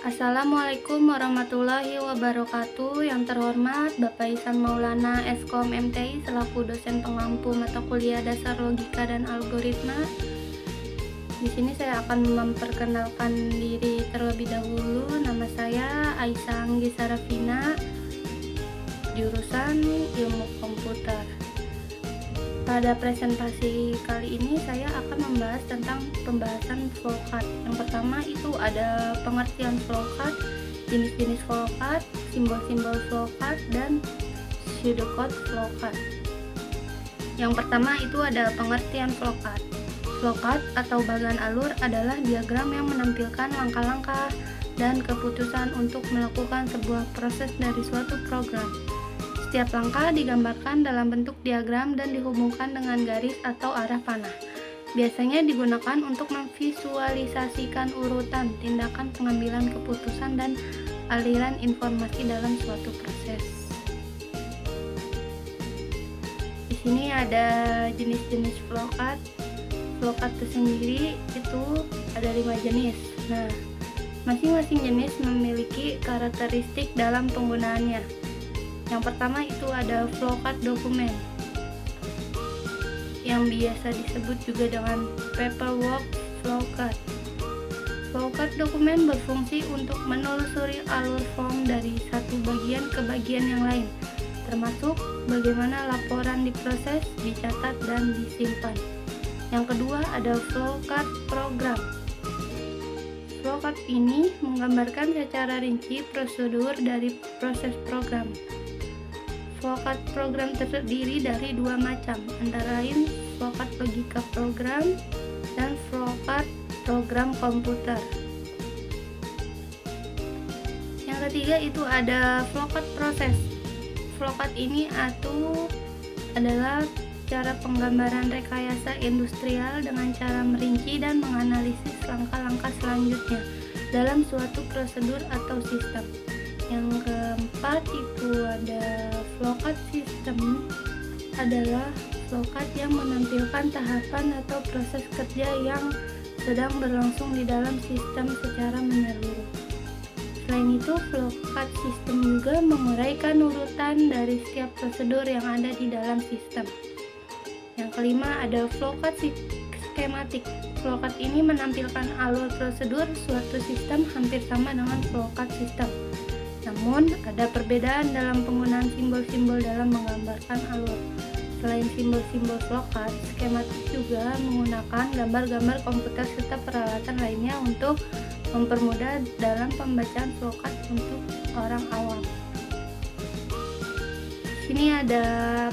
Assalamualaikum warahmatullahi wabarakatuh. Yang terhormat Bapak Ihsan Maulana, Eskom MTI selaku dosen pengampu mata kuliah dasar logika dan algoritma. Di sini saya akan memperkenalkan diri terlebih dahulu. Nama saya Aisyah Anggi Sarafina, jurusan Ilmu Komputer. Pada presentasi kali ini saya akan membahas tentang pembahasan flowchart. Yang pertama itu ada pengertian flowchart, jenis-jenis flowchart, simbol-simbol flowchart, dan pseudocode flowchart. Yang pertama itu ada pengertian flowchart. Flowchart atau bagan alur adalah diagram yang menampilkan langkah-langkah dan keputusan untuk melakukan sebuah proses dari suatu program. Setiap langkah digambarkan dalam bentuk diagram dan dihubungkan dengan garis atau arah panah. Biasanya digunakan untuk memvisualisasikan urutan, tindakan pengambilan keputusan, dan aliran informasi dalam suatu proses. Di sini ada jenis-jenis flowchart. Flowchart itu sendiri itu ada 5 jenis. Nah, masing-masing jenis memiliki karakteristik dalam penggunaannya. Yang pertama itu ada flowchart dokumen, yang biasa disebut juga dengan paperwork flowchart. Flowchart dokumen berfungsi untuk menelusuri alur form dari satu bagian ke bagian yang lain, termasuk bagaimana laporan diproses, dicatat, dan disimpan. Yang kedua ada flowchart program. Flowchart ini menggambarkan secara rinci prosedur dari proses program. Flowchart program terdiri dari 2 macam, antara lain flowchart logika program dan flowchart program komputer. Yang ketiga itu ada flowchart proses. Flowchart ini adalah cara penggambaran rekayasa industrial dengan cara merinci dan menganalisis langkah-langkah selanjutnya dalam suatu prosedur atau sistem. Yang keempat itu ada flowchart system, adalah flowchart yang menampilkan tahapan atau proses kerja yang sedang berlangsung di dalam sistem secara menyeluruh. Selain itu, flowchart system juga menguraikan urutan dari setiap prosedur yang ada di dalam sistem. Yang kelima ada flowchart skematik. Flowchart ini menampilkan alur prosedur suatu sistem hampir sama dengan flowchart system. Namun, ada perbedaan dalam penggunaan simbol-simbol dalam menggambarkan alur. Selain simbol-simbol flowchart, skematik juga menggunakan gambar-gambar komputer serta peralatan lainnya untuk mempermudah dalam pembacaan flowchart untuk orang awam. Sini ada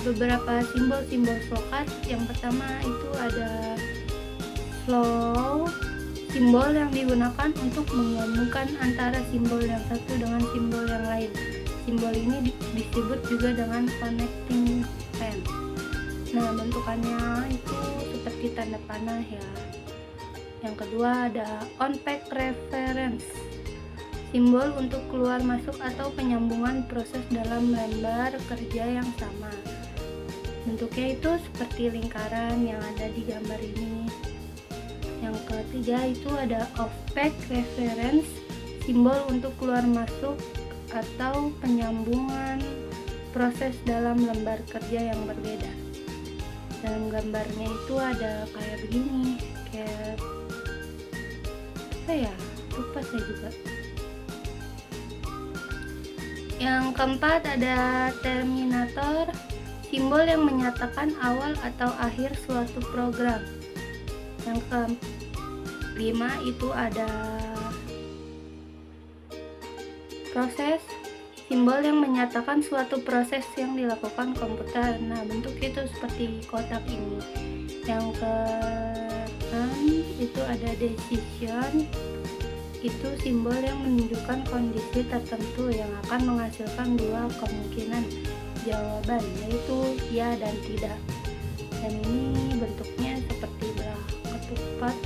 beberapa simbol-simbol flowchart. Yang pertama itu ada flow, simbol yang digunakan untuk menggabungkan antara simbol yang satu dengan simbol yang lain. Simbol ini disebut juga dengan connecting pen. Nah, bentukannya itu seperti tanda panah ya. Yang kedua ada on-pack reference, simbol untuk keluar masuk atau penyambungan proses dalam lembar kerja yang sama. Bentuknya itu seperti lingkaran yang ada di gambar ini. Yang ketiga itu ada off-pack reference, simbol untuk keluar masuk atau penyambungan proses dalam lembar kerja yang berbeda. Dalam gambarnya itu ada kayak begini, kayak apa ya? Lupa saya juga. Yang keempat ada terminator, simbol yang menyatakan awal atau akhir suatu program. Yang kelima itu ada proses, simbol yang menyatakan suatu proses yang dilakukan komputer. Nah, bentuk itu seperti kotak ini. Yang keenam itu ada decision, itu simbol yang menunjukkan kondisi tertentu yang akan menghasilkan 2 kemungkinan jawaban, yaitu ya dan tidak. Dan ini bentuknya seperti belah ketupat.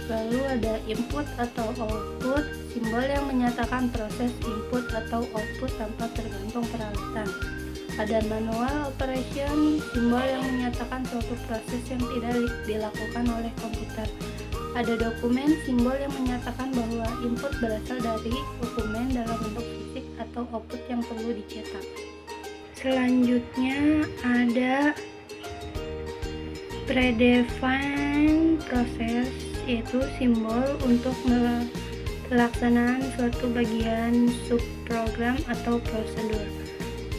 Lalu ada input atau output, simbol yang menyatakan proses input atau output tanpa tergantung peralatan. Ada manual operation, simbol yang menyatakan suatu proses yang tidak dilakukan oleh komputer. Ada dokumen, simbol yang menyatakan bahwa input berasal dari dokumen dalam bentuk fisik atau output yang perlu dicetak. Selanjutnya ada predefined process, yaitu simbol untuk pelaksanaan suatu bagian subprogram atau prosedur.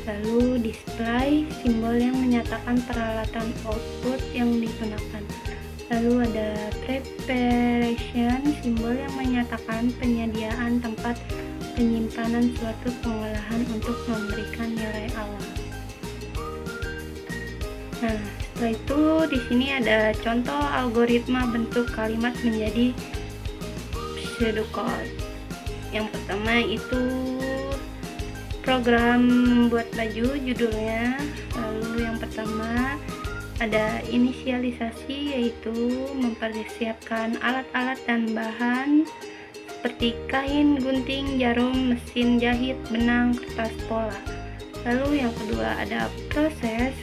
Lalu display, simbol yang menyatakan peralatan output yang digunakan. Lalu ada preparation, simbol yang menyatakan penyediaan tempat penyimpanan suatu pengolahan untuk memberikan nilai awal. Nah, setelah itu di sini ada contoh algoritma bentuk kalimat menjadi pseudocode. Yang pertama itu program buat baju judulnya. Lalu yang pertama ada inisialisasi, yaitu mempersiapkan alat-alat dan bahan seperti kain, gunting, jarum, mesin jahit, benang, kertas, pola. Lalu yang kedua ada proses,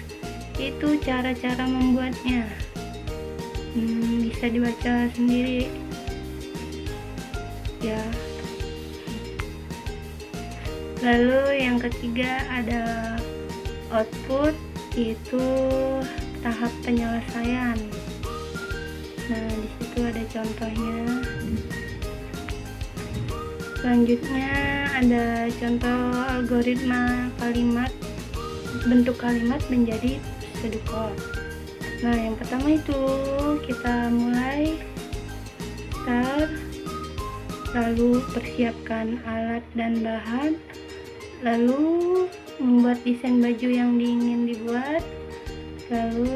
yaitu cara-cara membuatnya. Bisa dibaca sendiri ya. Lalu yang ketiga ada output, yaitu tahap penyelesaian. Nah, di situ ada contohnya. Selanjutnya ada contoh algoritma kalimat, bentuk kalimat menjadi pseudocode. Nah, yang pertama itu kita mulai start, lalu persiapkan alat dan bahan, lalu membuat desain baju yang ingin dibuat, lalu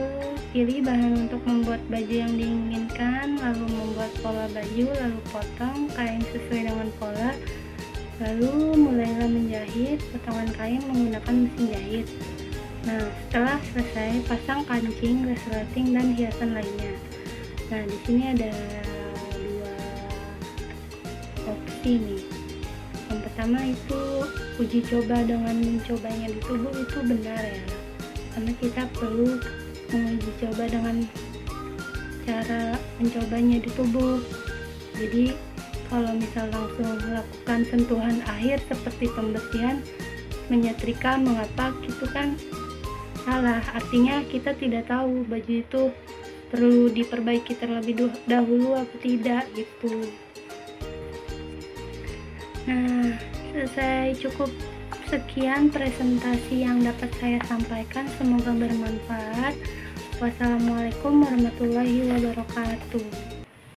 pilih bahan untuk membuat baju yang diinginkan, lalu membuat pola baju, lalu potong kain sesuai dengan pola, lalu mulailah menjahit potongan kain menggunakan mesin jahit. Nah, setelah selesai, pasang kancing, resleting, dan hiasan lainnya. Nah, di sini ada dua opsi nih. Yang pertama itu uji coba dengan mencobanya di tubuh, itu benar ya, karena kita perlu menguji coba dengan cara mencobanya di tubuh. Jadi kalau misal langsung melakukan sentuhan akhir seperti pembersihan, menyetrika, mengapak, itu kan salah. Artinya kita tidak tahu baju itu perlu diperbaiki terlebih dahulu atau tidak gitu. Nah, selesai. Cukup sekian presentasi yang dapat saya sampaikan, semoga bermanfaat. Wassalamualaikum warahmatullahi wabarakatuh.